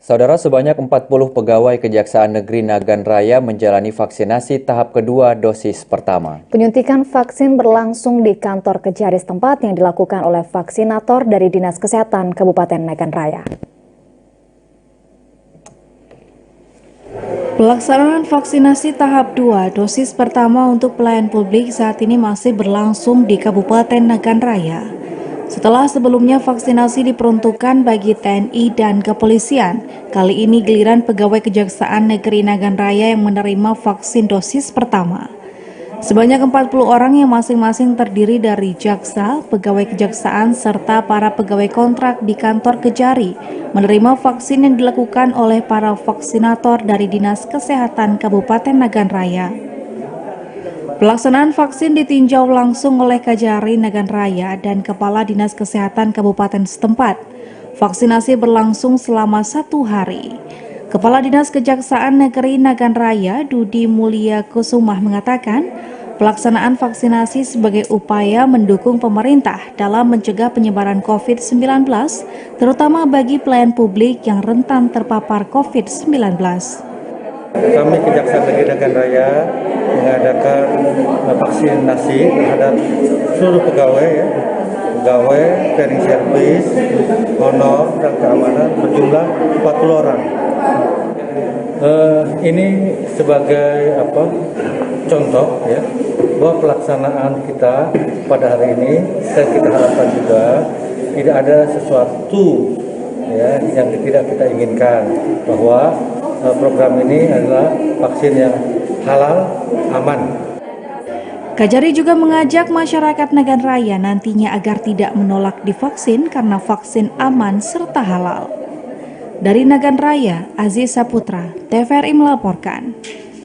Saudara, sebanyak 40 pegawai Kejaksaan Negeri Nagan Raya menjalani vaksinasi tahap kedua dosis pertama. Penyuntikan vaksin berlangsung di kantor Kejari setempat yang dilakukan oleh vaksinator dari Dinas Kesehatan Kabupaten Nagan Raya. Pelaksanaan vaksinasi tahap 2 dosis pertama untuk pelayan publik saat ini masih berlangsung di Kabupaten Nagan Raya. Setelah sebelumnya vaksinasi diperuntukkan bagi TNI dan kepolisian, kali ini giliran pegawai Kejaksaan Negeri Nagan Raya yang menerima vaksin dosis pertama. Sebanyak 40 orang yang masing-masing terdiri dari jaksa, pegawai kejaksaan, serta para pegawai kontrak di kantor Kejari menerima vaksin yang dilakukan oleh para vaksinator dari Dinas Kesehatan Kabupaten Nagan Raya. Pelaksanaan vaksin ditinjau langsung oleh Kejari Nagan Raya dan Kepala Dinas Kesehatan Kabupaten setempat. Vaksinasi berlangsung selama 1 hari. Kepala Dinas Kejaksaan Negeri Nagan Raya, Dudi Mulia Kusumah mengatakan, pelaksanaan vaksinasi sebagai upaya mendukung pemerintah dalam mencegah penyebaran COVID-19, terutama bagi pelayan publik yang rentan terpapar COVID-19. Kami Kejaksaan Negeri Nagan Raya mengadakan vaksinasi terhadap seluruh pegawai, pegawai cleaning service, honor dan keamanan berjumlah 40 orang. Ini sebagai contoh bahwa pelaksanaan kita pada hari ini, dan kita harapkan juga tidak ada sesuatu yang tidak kita inginkan, bahwa program ini adalah vaksin yang halal, aman. Kejari juga mengajak masyarakat Nagan Raya nantinya agar tidak menolak divaksin karena vaksin aman serta halal. Dari Nagan Raya, Aziz Saputra, TVRI melaporkan.